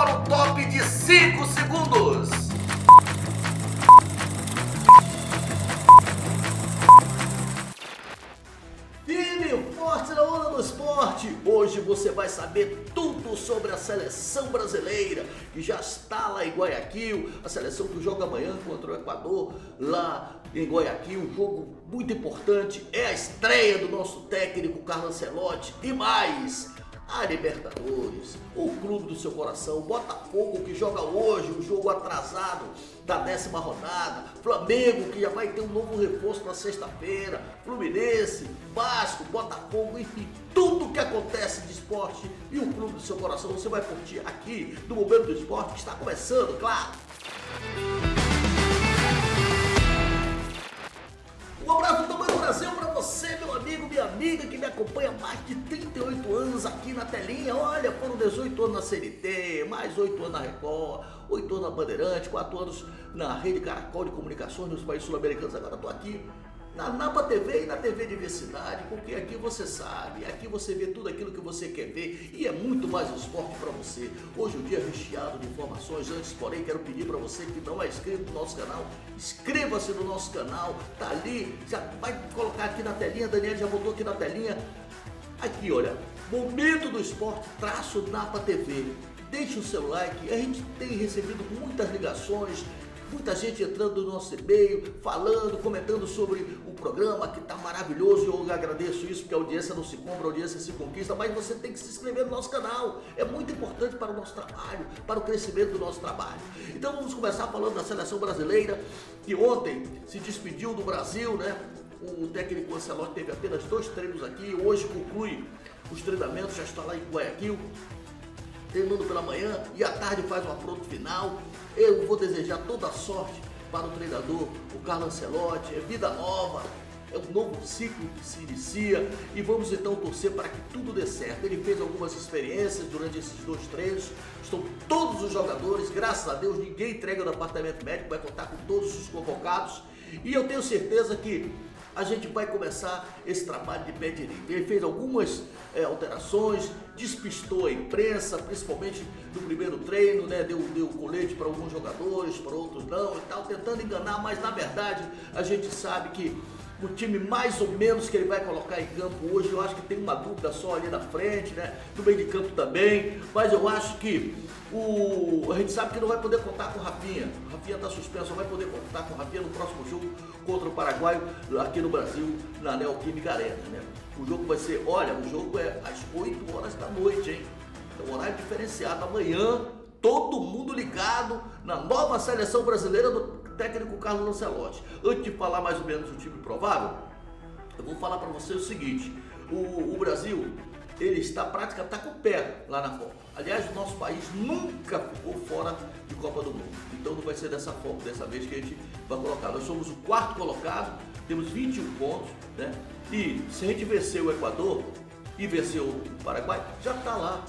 para o top de 5 segundos. Firme e forte na onda do esporte. Hoje você vai saber tudo sobre a seleção brasileira, que já está lá em Guayaquil, a seleção que joga amanhã contra o Equador, lá em Guayaquil, um jogo muito importante, é a estreia do nosso técnico Carlo Ancelotti e mais a Libertadores, o clube do seu coração, Botafogo que joga hoje, um jogo atrasado da 10ª rodada, Flamengo que já vai ter um novo reforço na sexta-feira, Fluminense, Vasco, Botafogo, enfim, tudo que acontece de esporte e o clube do seu coração você vai curtir aqui no Momento do Esporte, que está começando, claro. Um abraço do tamanho do Brasil para você, meu amigo, minha amiga, que me acompanha há mais de 38 anos aqui na telinha. Olha, foram 18 anos na CNT, mais 8 anos na Record, 8 anos na Bandeirante, 4 anos na Rede Caracol de Comunicações nos países sul-americanos. Agora estou aqui na Napa TV e na TV Diversidade, porque aqui você sabe, aqui você vê tudo aquilo que você quer ver e é muito mais esporte para você. Hoje o dia é recheado de informações. Antes, porém, quero pedir para você que não é inscrito no nosso canal, inscreva-se no nosso canal, tá ali, já vai colocar aqui na telinha, Daniel já botou aqui na telinha. Aqui, olha, Momento do Esporte, _Napa TV. Deixe o seu like, a gente tem recebido muitas ligações, muita gente entrando no nosso e-mail, falando, comentando sobre o programa que está maravilhoso e eu agradeço isso, porque a audiência não se compra, a audiência se conquista, mas você tem que se inscrever no nosso canal, é muito importante para o nosso trabalho, para o crescimento do nosso trabalho. Então vamos começar falando da seleção brasileira, que ontem se despediu do Brasil, né? O técnico Ancelotti teve apenas 2 treinos aqui, hoje conclui os treinamentos, já está lá em Guayaquil, treinando pela manhã e à tarde faz um apronto final. Eu vou desejar toda a sorte para o treinador, o Carlo Ancelotti, é vida nova, é um novo ciclo que se inicia e vamos então torcer para que tudo dê certo. Ele fez algumas experiências durante esses 2 treinos, estão todos os jogadores, graças a Deus ninguém entrega no departamento médico, vai contar com todos os convocados e eu tenho certeza que a gente vai começar esse trabalho de pé direito. Ele fez algumas alterações, despistou a imprensa, principalmente no primeiro treino, né? Deu colete para alguns jogadores, para outros não e tal, tentando enganar, mas na verdade a gente sabe que o time mais ou menos que ele vai colocar em campo hoje, eu acho que tem uma dúvida só ali na frente, né? No meio de campo também, mas eu acho que a gente sabe que não vai poder contar com o Rafinha. O Rafinha está suspenso, só vai poder contar com o Rafinha no próximo jogo contra o Paraguai aqui no Brasil, na Neoquímica Arena, né? O jogo vai ser, olha, o jogo é às 8 horas da noite, hein? É um horário diferenciado, amanhã, todo mundo ligado na nova seleção brasileira do técnico Carlo Ancelotti. Antes de falar mais ou menos o time provável, eu vou falar para você o seguinte, o Brasil, ele está com o pé lá na Copa. Aliás, o nosso país nunca ficou fora de Copa do Mundo. Então não vai ser dessa forma, dessa vez que a gente vai colocar. Nós somos o 4º colocado, temos 21 pontos, né? E se a gente vencer o Equador e vencer o Paraguai, já está lá.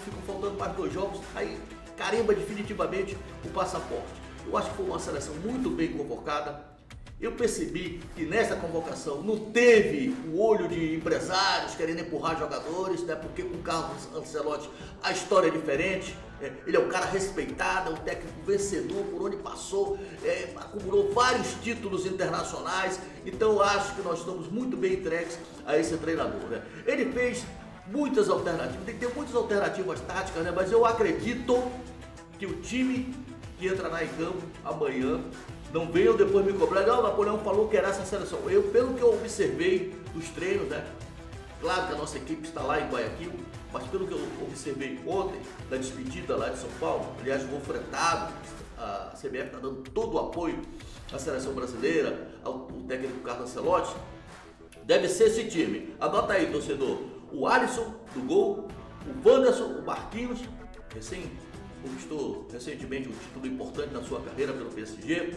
Ficam faltando mais 2 jogos, aí carimba definitivamente o passaporte. Eu acho que foi uma seleção muito bem convocada. Eu percebi que nessa convocação não teve o olho de empresários querendo empurrar jogadores, né? Porque com o Carlos Ancelotti a história é diferente. Ele é um cara respeitado, é um técnico vencedor por onde passou, acumulou vários títulos internacionais. Então eu acho que nós estamos muito bem entregues a esse treinador, né? Ele fez muitas alternativas, tem que ter muitas alternativas táticas, né? Mas eu acredito que o time que entrará em campo amanhã, não venham depois me cobrar, não, o Napoleão falou que era essa seleção. Eu, pelo que eu observei dos treinos, né? Claro que a nossa equipe está lá em Guayaquil, mas pelo que eu observei ontem, da despedida lá de São Paulo, aliás, vou fretado, a CBF está dando todo o apoio à seleção brasileira, ao técnico Carlo Ancelotti, deve ser esse time. Anota aí, torcedor, o Alisson do gol, o Wanderson, o Marquinhos, conquistou recentemente um título importante na sua carreira pelo PSG.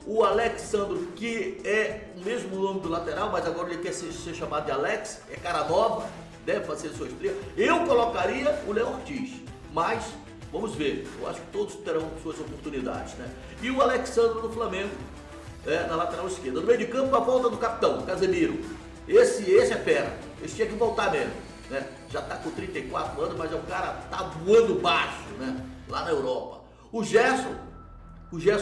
O Alexandro, que é o mesmo nome do lateral, mas agora ele quer ser chamado de Alex, é cara nova, deve fazer sua estreia. Eu colocaria o Léo Ortiz, mas vamos ver, eu acho que todos terão suas oportunidades, né? E o Alexandro do Flamengo, na lateral esquerda. No meio de campo, a volta do capitão, Casemiro. Esse é fera, esse tinha que voltar mesmo, né? Já tá com 34 anos, mas é um cara tá voando baixo, né? lá na Europa. O Gerson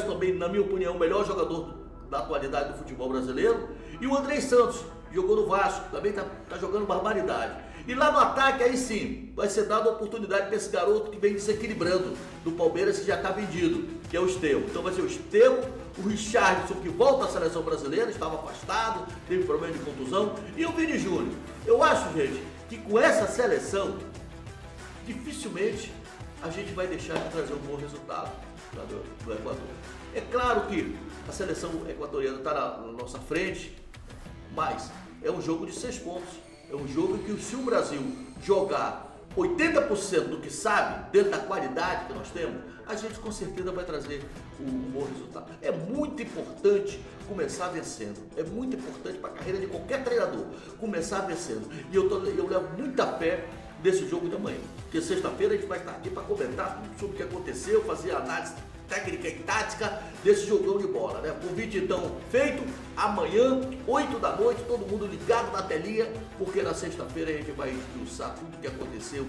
também, na minha opinião, o melhor jogador da atualidade do futebol brasileiro. E o Andrei Santos, jogou no Vasco, também tá jogando barbaridade. E lá no ataque, aí sim, vai ser dada a oportunidade para esse garoto que vem desequilibrando do Palmeiras, que já está vendido, que é o Estevão. Então vai ser o Estevão, o Richarlison, que volta à seleção brasileira, estava afastado, teve problema de contusão, e o Vini Júnior. Eu acho, gente, que com essa seleção, dificilmente a gente vai deixar de trazer um bom resultado do Equador. É claro que a seleção equatoriana está na nossa frente, mas é um jogo de 6 pontos. É um jogo que, se o Brasil jogar 80% do que sabe, dentro da qualidade que nós temos, a gente com certeza vai trazer um bom resultado. É muito importante começar vencendo. É muito importante para a carreira de qualquer treinador começar vencendo. E eu levo muita fé desse jogo de amanhã. Porque sexta-feira a gente vai estar aqui para comentar tudo sobre o que aconteceu, fazer análise técnica e tática desse jogão de bola, né? Convite então feito, amanhã, 8 da noite, todo mundo ligado na telinha, porque na sexta-feira a gente vai esmiuçar tudo o que aconteceu,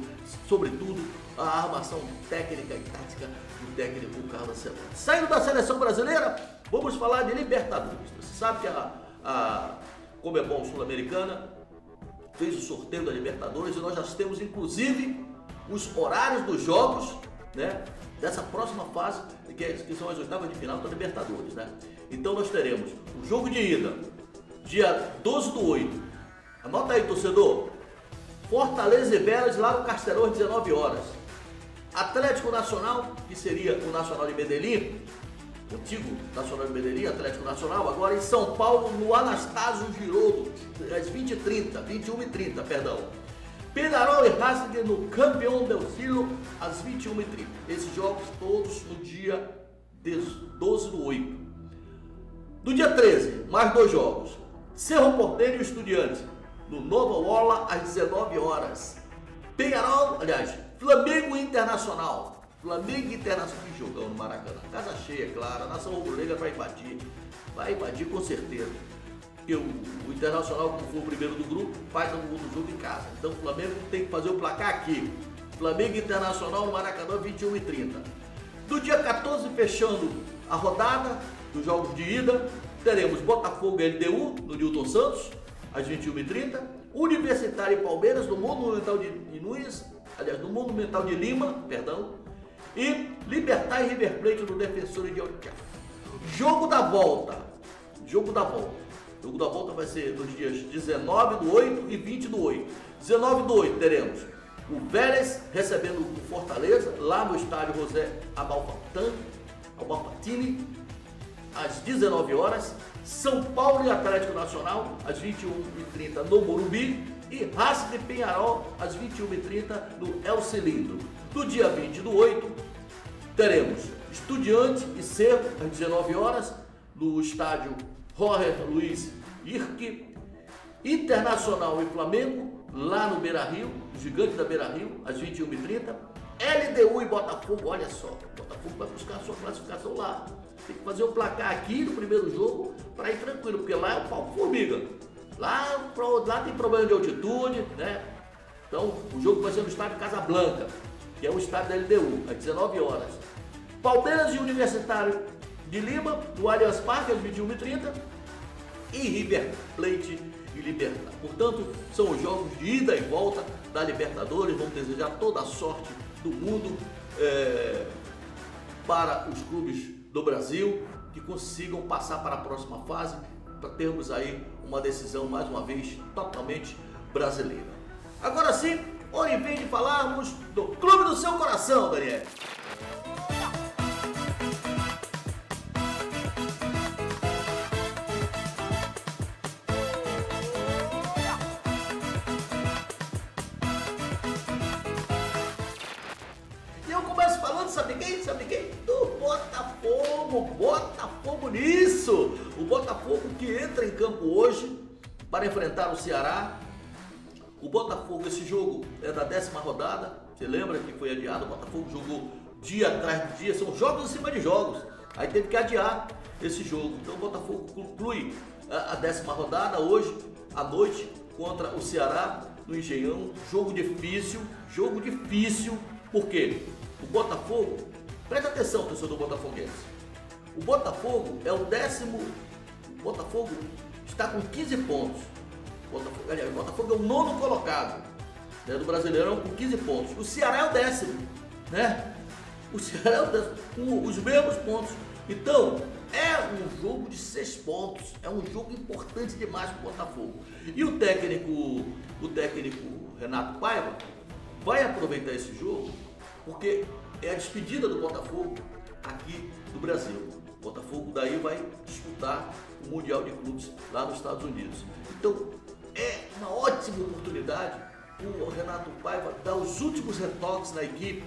sobretudo a armação técnica e tática do técnico Carlos Ancelotti. Saindo da seleção brasileira, vamos falar de Libertadores. Você sabe que a Conmebol Sul-Americana fez o sorteio da Libertadores e nós já temos inclusive os horários dos jogos, né, dessa próxima fase, que são as oitavas de final da Libertadores, né? Então nós teremos o jogo de ida, dia 12/8. Anota aí, torcedor. Fortaleza e Vélez lá no Castelão às 19 horas. Atlético Nacional, que seria o Nacional de Medellín, o antigo Nacional de Medellín, Atlético Nacional, agora em São Paulo, no Anastácio Giroldo, às 21h30, perdão. Peñarol e Racing no Campeão del Siglo às 21h30. Esses jogos todos no dia 12/8. No dia 13, mais 2 jogos. Cerro Porteño e Estudiantes no Nova Ola às 19 horas. Peñarol, aliás, Flamengo Internacional. Flamengo Internacional, que jogão no Maracanã. Casa cheia, claro. A nação rubro-negra vai invadir com certeza. Porque o Internacional, como foi o primeiro do grupo, faz o jogo em casa. Então o Flamengo tem que fazer o placar aqui. Flamengo Internacional no Maracanã, 21h30. Do dia 14, fechando a rodada dos jogos de ida, teremos Botafogo e LDU no Newton Santos, às 21h30. Universitário e Palmeiras no Monumental de Nunes, aliás, no Monumental de Lima, perdão. E Libertad e River Plate no Defensor de Alcácer. Jogo da volta. O jogo da volta vai ser nos dias 19/8 e 20/8. 19/8 teremos o Vélez recebendo o Fortaleza, lá no estádio José Amalfitani, às 19 horas. São Paulo e Atlético Nacional, às 21h30 no Morumbi. E Racing de Peñarol, às 21h30 no El Cilindro. No dia 20/8, teremos Estudiantes e Cerro, às 19 horas, no estádio Jorge Luiz Hirque. Internacional e Flamengo, lá no Beira-Rio, gigante da Beira-Rio, às 21h30. LDU e Botafogo, olha só, o Botafogo vai buscar a sua classificação lá. Tem que fazer o placar aqui no primeiro jogo para ir tranquilo, porque lá é o pau formiga. Lá tem problema de altitude, né? Então o jogo vai ser no estádio Casablanca, que é o estádio da LDU, às 19 horas. Palmeiras e Universitário de Lima, no Allianz Parque, às 21h30. E River Plate e Libertad. Portanto, são os jogos de ida e volta da Libertadores. Vamos desejar toda a sorte do mundo para os clubes do Brasil, que consigam passar para a próxima fase, para termos aí uma decisão, mais uma vez, totalmente brasileira. Agora sim, hora e vez de falarmos do Clube do Seu Coração, Daniel. Sabe quem? Do Botafogo nisso! O Botafogo que entra em campo hoje para enfrentar o Ceará. O Botafogo, esse jogo é da 10ª rodada, você lembra que foi adiado? O Botafogo jogou dia atrás de dia, são jogos em cima de jogos, aí teve que adiar esse jogo. Então o Botafogo conclui a 10ª rodada hoje à noite contra o Ceará no Engenhão. Jogo difícil, por quê? o Botafogo, presta atenção, torcedor botafoguense, o Botafogo é o 10º, o Botafogo está com 15 pontos, o Botafogo é o 9º colocado, né, do Brasileirão com 15 pontos, o Ceará é o 10º, né? O Ceará é o 10º, com os mesmos pontos. Então, é um jogo de 6 pontos, é um jogo importante demais para o Botafogo. E o técnico Renato Paiva vai aproveitar esse jogo, porque é a despedida do Botafogo aqui do Brasil. O Botafogo daí vai disputar o Mundial de Clubes lá nos Estados Unidos. Então, é uma ótima oportunidade o Renato Paiva dar os últimos retoques na equipe,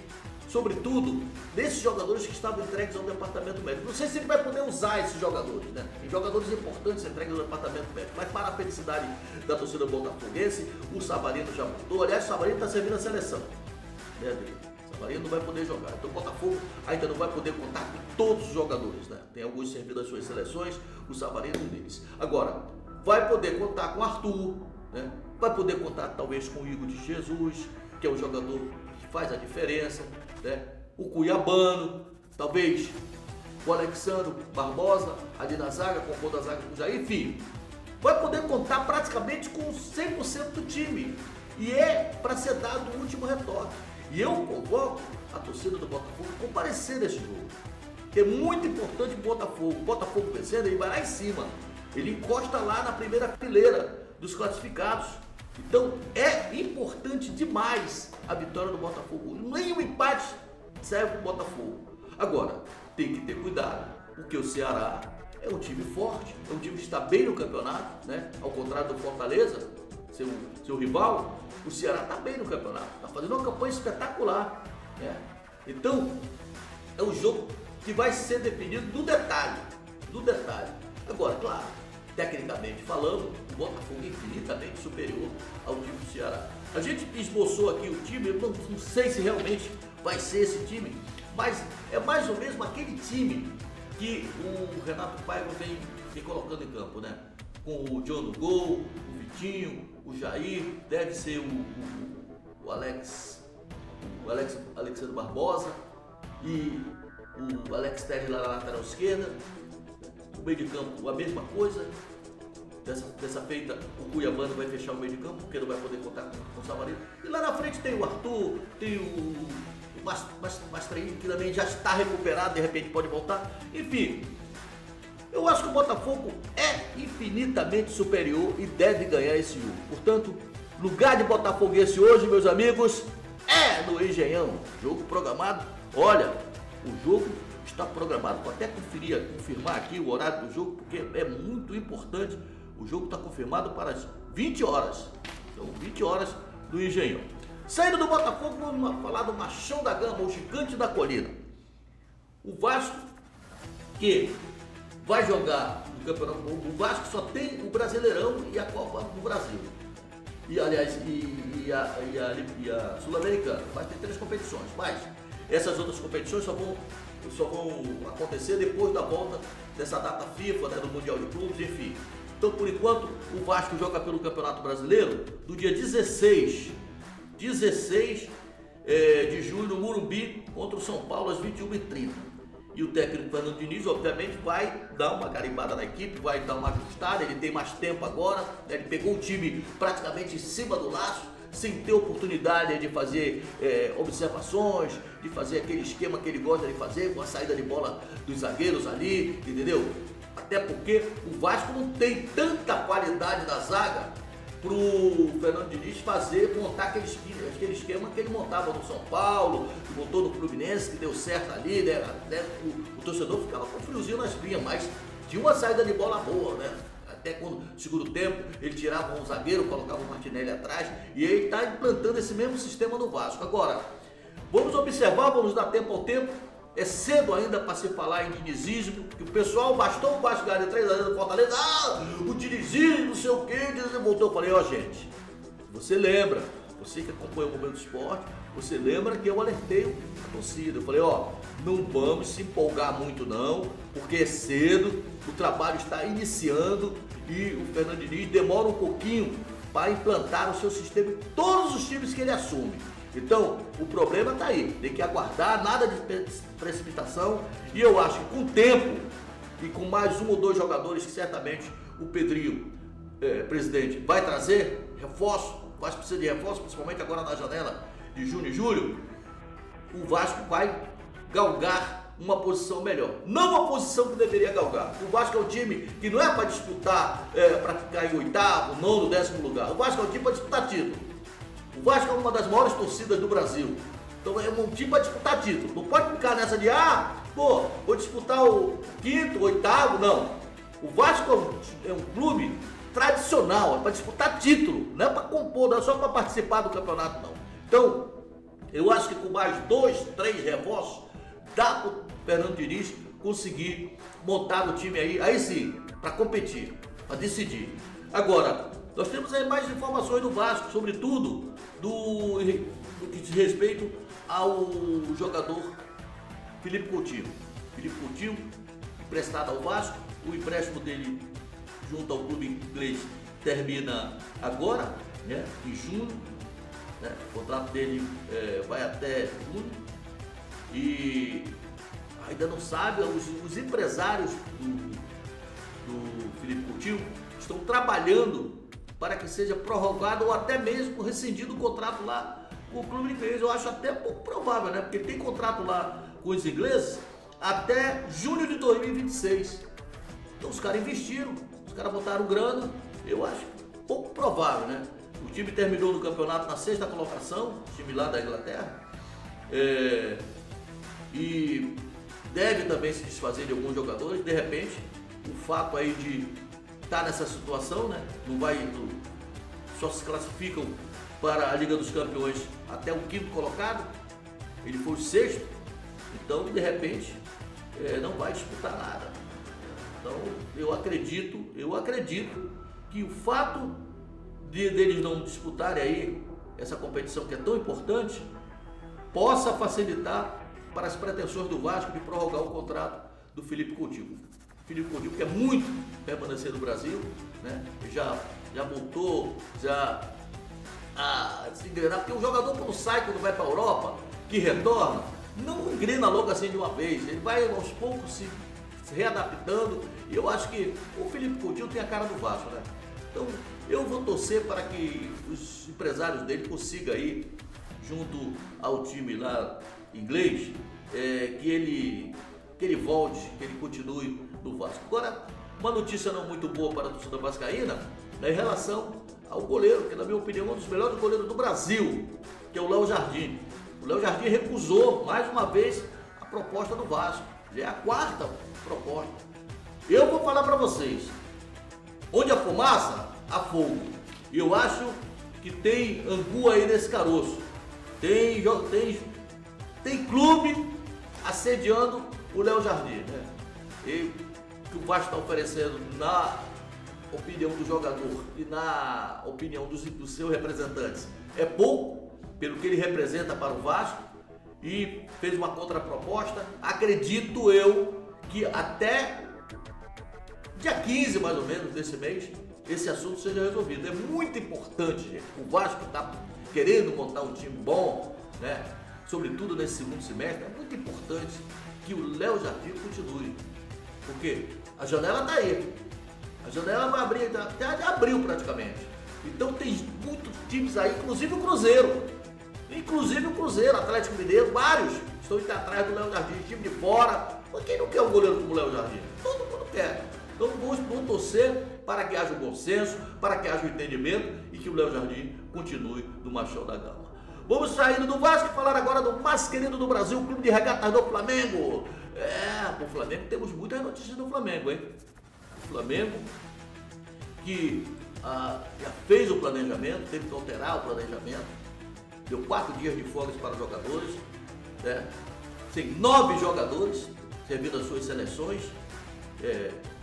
sobretudo desses jogadores que estavam entregues ao departamento médico. Não sei se ele vai poder usar esses jogadores, né? Tem jogadores importantes entregues ao departamento médico, mas para a felicidade da torcida botafoguense, o Savarino já voltou. Aliás, o Savarino está servindo a seleção, né, dele. O Savarino não vai poder jogar. Então o Botafogo ainda não vai poder contar com todos os jogadores, né? Tem alguns servindo as suas seleções, o Savarino é um deles. Agora, vai poder contar com o Arthur, né? Vai poder contar talvez com o Igor de Jesus, que é um jogador que faz a diferença, né? O Cuiabano, talvez o Alexandre Barbosa ali na zaga, compondo a zaga com o Jair, enfim, vai poder contar praticamente com 100% do time, e é para ser dado o último retoque. E eu convoco a torcida do Botafogo a comparecer nesse jogo, que é muito importante o Botafogo vencendo, ele vai lá em cima, ele encosta lá na primeira fileira dos classificados. Então é importante demais a vitória do Botafogo. Nem o empate serve para o Botafogo. Agora, tem que ter cuidado, porque o Ceará é um time forte, é um time que está bem no campeonato, né? Ao contrário do Fortaleza, seu rival, o Ceará está bem no campeonato, está fazendo uma campanha espetacular, né? Então, é um jogo que vai ser definido do detalhe, Agora, claro, tecnicamente falando, o Botafogo é infinitamente superior ao time do Ceará. A gente esboçou aqui o time, eu não sei se realmente vai ser esse time, mas é mais ou menos aquele time que o Renato Paiva vem colocando em campo, né? Com o John no gol, o Vitinho, o Jair, deve ser o Alexandre Barbosa e o Alex Telles lá na lateral esquerda. O meio de campo, a mesma coisa. Dessa feita, o Cuiabano vai fechar o meio de campo, porque não vai poder contar com o Savarino. E lá na frente tem o Arthur, tem o Mastreini, que também já está recuperado, de repente pode voltar. Enfim, eu acho que o Botafogo é infinitamente superior e deve ganhar esse jogo. Portanto, lugar de botafoguense hoje, meus amigos, é no Engenhão. Jogo programado. Olha, o jogo está programado, vou até confirmar aqui o horário do jogo, porque é muito importante. O jogo está confirmado para as 20 horas. Então, 20 horas do Engenhão. Saindo do Botafogo, vamos falar do Machão da Gama, o Gigante da Colina. O Vasco, que vai jogar no Campeonato. O Vasco só tem o Brasileirão e a Copa do Brasil. E, aliás, a Sul-Americana. Vai ter 3 competições, mas essas outras competições só vão acontecer depois da volta dessa data FIFA, né, do Mundial de Clubes, enfim. Então, por enquanto, o Vasco joga pelo Campeonato Brasileiro do dia 16 de julho no Morumbi contra o São Paulo às 21h30. E o técnico Fernando Diniz, obviamente, vai dar uma garimbada na equipe, vai dar uma ajustada, ele tem mais tempo agora, né? Ele pegou o time praticamente em cima do laço, sem ter oportunidade de fazer observações, de fazer aquele esquema que ele gosta de fazer, com a saída de bola dos zagueiros ali, entendeu? Até porque o Vasco não tem tanta qualidade da zaga para o Fernando Diniz montar aquele esquema que ele montava no São Paulo, que montou no Fluminense, que deu certo ali, né? O torcedor ficava com friozinho nas pinhas, mas tinha uma saída de bola boa, né? Até quando, no segundo tempo, ele tirava um zagueiro, colocava o Martinelli atrás, e ele está implantando esse mesmo sistema no Vasco. Agora, vamos observar, vamos dar tempo ao tempo. É cedo ainda para se falar em dinizismo, que o pessoal bastou o Vasco ganhar 3-0 do Fortaleza, o dinizismo, não sei o que, voltou. Eu falei, gente, você lembra, você que acompanha o Momento do Esporte, você lembra que eu alertei a torcida. Eu falei, não vamos se empolgar muito não, porque é cedo, o trabalho está iniciando e o Fernando Diniz demora um pouquinho para implantar o seu sistema em todos os times que ele assume. Então, o problema está aí, tem que aguardar, nada de precipitação, e eu acho que com o tempo e com mais 1 ou 2 jogadores que certamente o Pedrinho, presidente, vai trazer reforço, o Vasco precisa de reforço, principalmente agora na janela de junho e julho, o Vasco vai galgar uma posição melhor. Não a posição que deveria galgar. O Vasco é um time que não é para disputar, para ficar em 8º, 9º, 10º lugar. O Vasco é um time para disputar título. O Vasco é uma das maiores torcidas do Brasil. Então é um time para disputar título. Não pode ficar nessa de, vou disputar o 5º, 8º, não. O Vasco é um clube tradicional, é para disputar título, não é para compor, não é só para participar do campeonato, não. Então, eu acho que com mais 2, 3 reforços, dá para o Fernando Diniz conseguir montar o time aí sim, para competir, para decidir. Agora, nós temos aí mais informações do Vasco, sobretudo do que diz respeito ao jogador Felipe Coutinho. Felipe Coutinho, emprestado ao Vasco, o empréstimo dele junto ao clube inglês termina agora, né, em junho, né, o contrato dele vai até junho e ainda não sabe, os empresários do Felipe Coutinho estão trabalhando para que seja prorrogado ou até mesmo rescindido o contrato lá com o clube inglês. Eu acho até pouco provável, né, porque ele tem contrato lá com os ingleses até junho de 2026. Então os caras investiram, os caras botaram grana, eu acho pouco provável, né? O time terminou no campeonato na 6ª colocação, o time lá da Inglaterra, e deve também se desfazer de alguns jogadores. De repente, o fato aí de estar nessa situação, né? Só se classificam para a Liga dos Campeões até o 5º colocado, ele foi o 6º, então de repente não vai disputar nada. Então eu acredito que o fato deles não disputarem aí essa competição que é tão importante possa facilitar para as pretensões do Vasco de prorrogar o contrato do Felipe Coutinho. Felipe Coutinho quer muito permanecer no Brasil, né? Já voltou a se engrenar, porque o jogador quando sai, quando vai para a Europa, que retorna, não engrena logo assim de uma vez, ele vai aos poucos se readaptando, e eu acho que o Felipe Coutinho tem a cara do Vasco, né? Então eu vou torcer para que os empresários dele consigam aí, junto ao time lá inglês, que ele volte, que ele continue no Vasco. Agora, uma notícia não muito boa para a torcida vascaína é em relação ao goleiro, que na minha opinião é um dos melhores goleiros do Brasil, que é o Léo Jardim. O Léo Jardim recusou mais uma vez a proposta do Vasco. Já é a 4ª proposta. Eu vou falar para vocês, onde há fumaça, há fogo. E eu acho que tem angu aí nesse caroço. Tem clube assediando o Léo Jardim, né? E que o Vasco está oferecendo, na opinião do jogador e na opinião dos seus representantes, é pouco pelo que ele representa para o Vasco, e fez uma contraproposta. Acredito eu que até dia 15 mais ou menos desse mês esse assunto seja resolvido. É muito importante, gente. O Vasco está querendo montar um time bom, né? Sobretudo nesse segundo semestre. É muito importante que o Léo Jardim continue, porque a janela está aí. A janela vai abrir, até abriu praticamente. Então tem muitos times aí, inclusive o Cruzeiro. Atlético Mineiro, vários estão indo atrás do Léo Jardim, time de fora. Mas quem não quer um goleiro como o Léo Jardim? Todo mundo quer. Então vamos torcer para que haja o bom senso, para que haja o entendimento e que o Léo Jardim continue no Machão da Gama. Vamos saindo do Vasco e falar agora do mais querido do Brasil, o Clube de Regatas do Flamengo. O Flamengo, temos muitas notícias do Flamengo, hein? O Flamengo que já fez o planejamento, teve que alterar o planejamento, deu 4 dias de folga para os jogadores, né? Tem 9 jogadores servindo as suas seleções,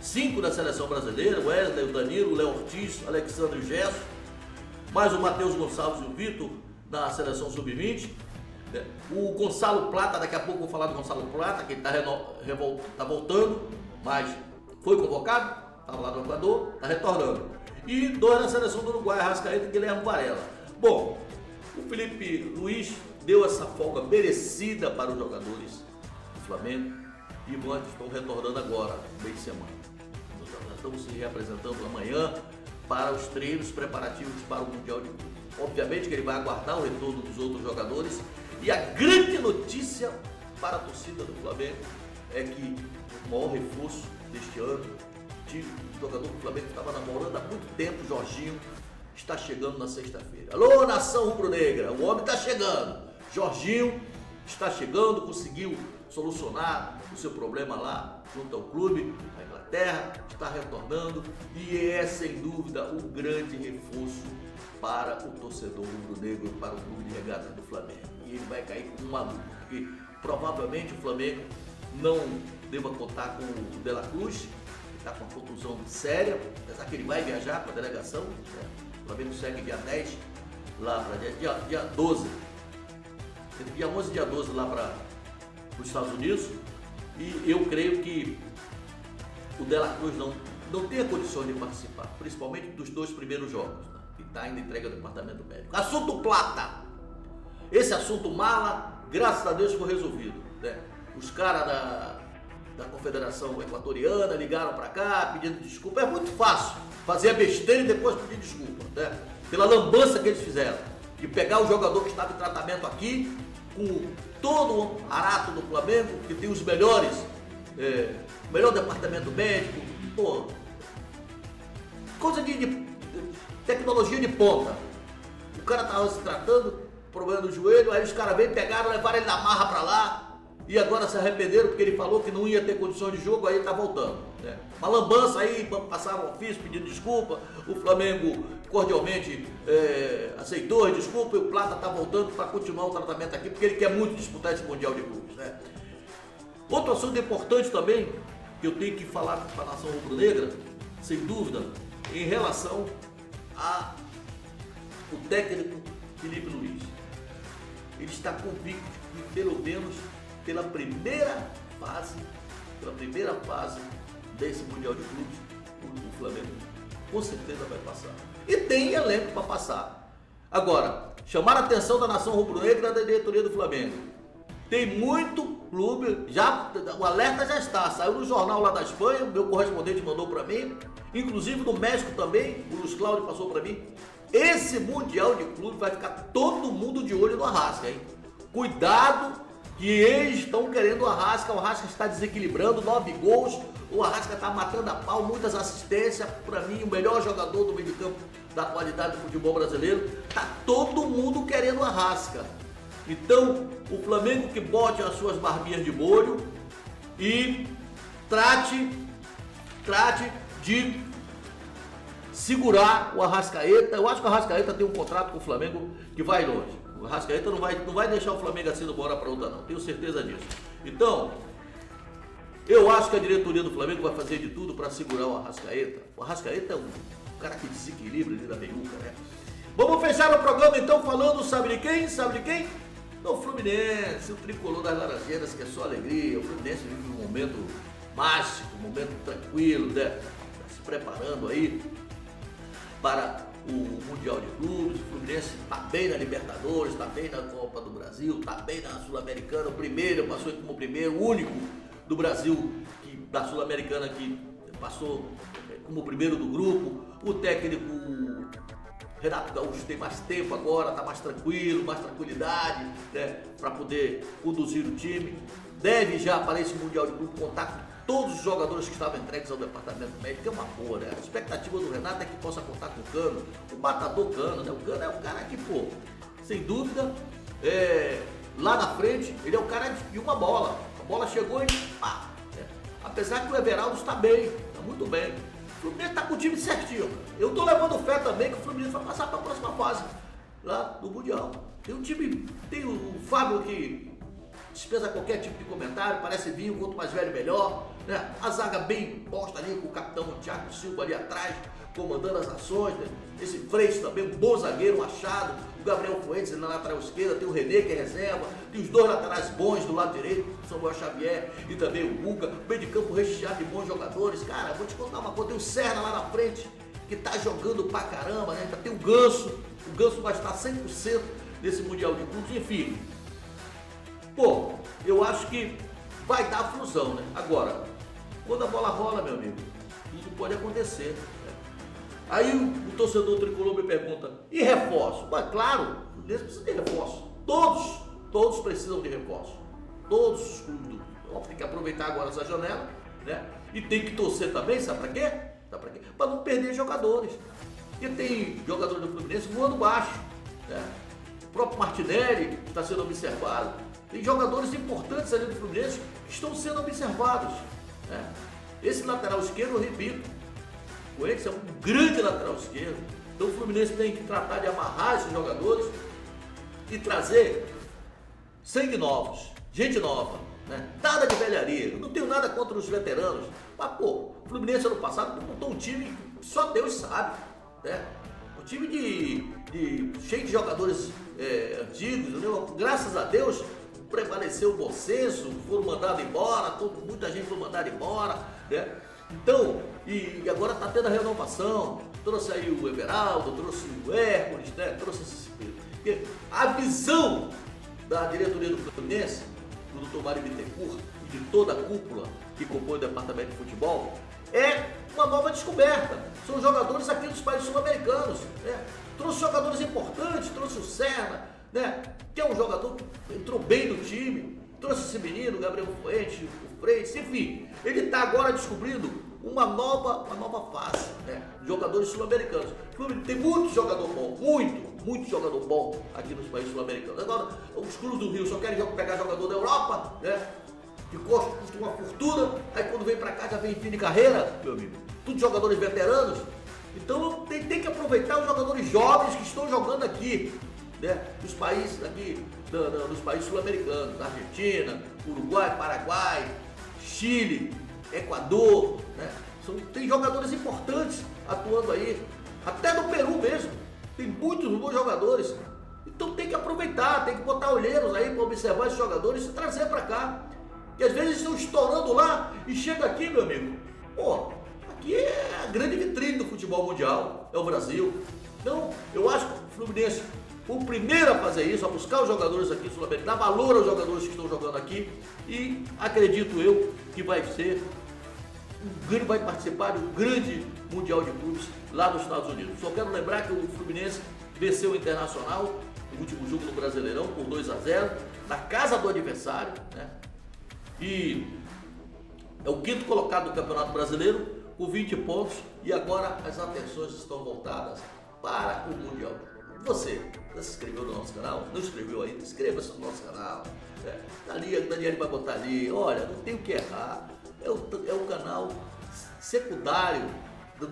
5 da seleção brasileira, o Wesley, o Danilo, o Léo Ortiz, o Alexandre Gesso, mais o Matheus Gonçalves e o Vitor da seleção sub-20, o Gonçalo Plata, daqui a pouco vou falar do Gonçalo Plata, que está voltando, mas foi convocado, estava lá no Equador, está retornando. E 2 da seleção do Uruguai, Arrascaeta e Guilherme Varela. Bom, Felipe Luiz deu essa folga merecida para os jogadores do Flamengo e estão retornando agora, meio de semana. Nós estamos se reapresentando amanhã para os treinos preparativos para o Mundial de Clubes. Obviamente que ele vai aguardar o retorno dos outros jogadores e a grande notícia para a torcida do Flamengo é que o maior reforço deste ano, o jogador do Flamengo que estava namorando há muito tempo, Jorginho, está chegando na sexta-feira. Alô, nação rubro-negra, o homem está chegando. Jorginho está chegando, conseguiu solucionar o seu problema lá junto ao clube, na Inglaterra, está retornando e é sem dúvida um grande reforço para o torcedor rubro-negro, para o clube de regatas do Flamengo. E ele vai cair com um maluco, porque provavelmente o Flamengo não deva contar com o De La Cruz, que está com uma contusão séria, apesar que ele vai viajar para a delegação, né? O Flamengo segue dia 10, lá para dia 12, dia 11 e dia 12 lá para os Estados Unidos, e eu creio que o De La Cruz não tem condições de participar, principalmente dos 2 primeiros jogos, né? Que está ainda entregue ao departamento médico. Assunto plata! Esse assunto mala, graças a Deus, foi resolvido, né? Os caras da Confederação Equatoriana ligaram para cá pedindo desculpa. É muito fácil fazer a besteira e depois pedir desculpa, né? Pela lambança que eles fizeram de pegar o jogador que estava em tratamento aqui, com todo o aparato do Flamengo, que tem os melhores, o melhor departamento médico, pô, coisa de tecnologia de ponta. O cara estava se tratando, problema do joelho, aí os caras veio, pegaram, levaram ele na marra para lá, e agora se arrependeram porque ele falou que não ia ter condições de jogo, aí ele tá voltando, né? Uma lambança aí, passaram um ofício pedindo desculpa, o Flamengo cordialmente aceitou a desculpa e o Plata tá voltando para continuar o tratamento aqui, porque ele quer muito disputar esse Mundial de Clubes, né? Outro assunto importante também, que eu tenho que falar para a nação rubro-negra, sem dúvida, em relação ao técnico Felipe Luiz. Ele está convicto que pelo menos pela primeira fase desse Mundial de Clubes, o Flamengo com certeza vai passar. E tem elenco para passar. Agora, chamar a atenção da nação rubro-negra da diretoria do Flamengo. Tem muito clube, o alerta já está, saiu no jornal lá da Espanha, o meu correspondente mandou para mim, inclusive no México também, o Luiz Cláudio passou para mim. Esse Mundial de Clubes vai ficar todo mundo de olho no Arrasca, hein? Cuidado, que eles estão querendo o Arrasca está desequilibrando, 9 gols, o Arrasca está matando a pau, muitas assistências, para mim o melhor jogador do meio de campo da atualidade do futebol brasileiro, tá todo mundo querendo o Arrasca. Então, o Flamengo que bote as suas barbinhas de molho e trate de segurar o Arrascaeta. Eu acho que o Arrascaeta tem um contrato com o Flamengo que vai longe. O Arrascaeta não vai deixar o Flamengo assim de uma hora para outra, não. Tenho certeza disso. Então, eu acho que a diretoria do Flamengo vai fazer de tudo para segurar o Arrascaeta. O Arrascaeta é um cara que desequilibra ali na meiuca, né? Vamos fechar o programa então falando, sabe de quem? Sabe de quem? O Fluminense, o tricolor das Laranjeiras, que é só alegria. O Fluminense vive um momento mágico, um momento tranquilo, né? Tá se preparando aí para o Mundial de Clubes. O Fluminense está bem na Libertadores, está bem na Copa do Brasil, está bem na Sul-Americana. O primeiro, passou como primeiro, o único do Brasil, da Sul-Americana, que passou como primeiro do grupo. O técnico Renato Gaúcho tem mais tempo agora, está mais tranquilo, mais tranquilidade, né, para poder conduzir o time. Deve já para esse Mundial de Clube contar com todos os jogadores que estavam entregues ao departamento médico, que é uma boa, né? A expectativa do Renato é que possa contar com o Cano, o matador Cano, né? O Cano é um cara que, pô, sem dúvida, lá na frente, ele é um cara de uma bola. A bola chegou e pá! Né? Apesar que o Everaldo está bem, está muito bem. O Fluminense está com o time certinho. Eu estou levando fé também que o Fluminense vai passar para a próxima fase lá do Mundial. Tem um time, tem o Fábio que dispensa qualquer tipo de comentário, parece vinho, quanto mais velho melhor, né? A zaga bem posta ali com o capitão Thiago Silva ali atrás, comandando as ações, né? Esse Freixo também, um bom zagueiro, Machado, o Gabriel Fuentes na lateral esquerda, tem o René que é reserva, tem os 2 laterais bons do lado direito, o Samuel Xavier e também o Guga, o meio de campo recheado de bons jogadores. Cara, vou te contar uma coisa, tem o Serra lá na frente, que tá jogando pra caramba, né? Ainda tem o Ganso vai estar 100%, nesse Mundial de Clubes, enfim. Pô, eu acho que vai dar fusão, né? Agora, quando a bola rola, meu amigo, tudo pode acontecer. Né? Aí o torcedor tricolor me pergunta, e reforço? Mas claro, o Fluminense precisa de reforço. Todos precisam de reforço. Todos os clubes. Tem que aproveitar agora essa janela, né? E tem que torcer também, sabe pra quê? Para não perder jogadores. Porque tem jogadores do Fluminense voando baixo, né? O próprio Martinelli está sendo observado. Tem jogadores importantes ali do Fluminense que estão sendo observados, né? Esse lateral esquerdo, eu repito, o Edson é um grande lateral esquerdo. Então o Fluminense tem que tratar de amarrar esses jogadores e trazer sangue novos, gente nova, né? Nada de velharia. Eu não tenho nada contra os veteranos. Mas, pô, o Fluminense ano passado montou um time que só Deus sabe, né? Um time cheio de jogadores antigos, entendeu? Graças a Deus prevaleceu o bom senso, foram mandados embora, muita gente foi mandada embora, né? Então, e agora está tendo a renovação, trouxe aí o Everaldo, trouxe o Hércules, né? Trouxe a visão da diretoria do Fluminense, do Dr. Mário Bittencourt e de toda a cúpula que compõe o departamento de futebol, é uma nova descoberta. São jogadores aqui dos países sul-americanos, né? Trouxe jogadores importantes, trouxe o Serna, né? Que é um jogador que entrou bem no time, trouxe esse menino, o Gabriel Fuentes, o Freitas, enfim, ele está agora descobrindo uma nova fase, né? Jogadores sul-americanos. Tem muito jogador bom, muito jogador bom aqui nos países sul-americanos. Agora, os clubes do Rio só querem pegar jogador da Europa, né? Que custa uma fortuna, aí quando vem pra cá já vem fim de carreira, meu amigo. Tudo jogadores veteranos. Então tem que aproveitar os jogadores jovens que estão jogando aqui, né? Nos países aqui, nos países sul-americanos, Argentina, Uruguai, Paraguai, Chile, Equador, né? Tem jogadores importantes atuando aí, até no Peru mesmo, tem muitos bons jogadores. Então tem que aproveitar, tem que botar olheiros aí para observar esses jogadores e trazer para cá. Que às vezes estão estourando lá e chega aqui, meu amigo, pô, aqui é a grande vitrine do futebol mundial, é o Brasil. Então eu acho que o Fluminense foi o primeiro a fazer isso, a buscar os jogadores aqui sul-americanos, dar valor aos jogadores que estão jogando aqui, e acredito eu que vai participar de um grande Mundial de Clubes lá nos Estados Unidos. Só quero lembrar que o Fluminense venceu o Internacional no último jogo do Brasileirão por 2-0, na casa do adversário, né? E é o quinto colocado do Campeonato Brasileiro com 20 pontos, e agora as atenções estão voltadas para o Mundial. Você já se inscreveu no nosso canal? Não inscreveu ainda? Inscreva-se no nosso canal. Ali, a Daniele vai botar ali, olha, não tem o que errar. É o canal secundário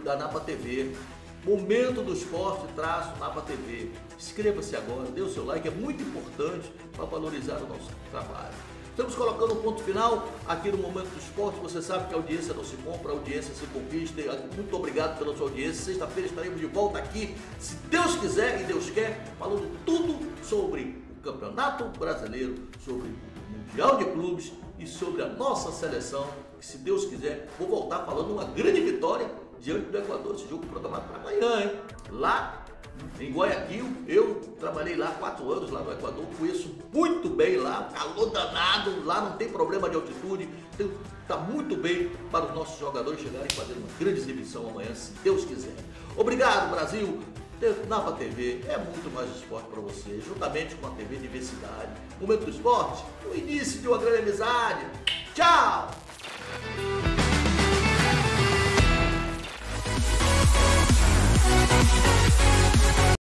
da Napa TV. Momento do Esporte _ Napa TV. Inscreva-se agora, dê o seu like, é muito importante para valorizar o nosso trabalho. Estamos colocando um ponto final aqui no Momento do Esporte. Você sabe que a audiência não se compra, a audiência se conquista. Muito obrigado pela sua audiência. Sexta-feira estaremos de volta aqui, se Deus quiser e Deus quer, falando tudo sobre o Campeonato Brasileiro, sobre o Mundial de Clubes e sobre a nossa seleção, que se Deus quiser, vou voltar falando uma grande vitória diante do Equador. Esse jogo programado para amanhã, hein? Lá em Guayaquil, eu trabalhei lá 4 anos, lá no Equador, conheço muito bem lá, calor danado, lá não tem problema de altitude, então está muito bem para os nossos jogadores chegarem e fazer uma grande exibição amanhã, se Deus quiser. Obrigado, Brasil! Napa TV é muito mais esporte para você, juntamente com a TV Diversidade. Momento do Esporte, o início de uma grande amizade. Tchau!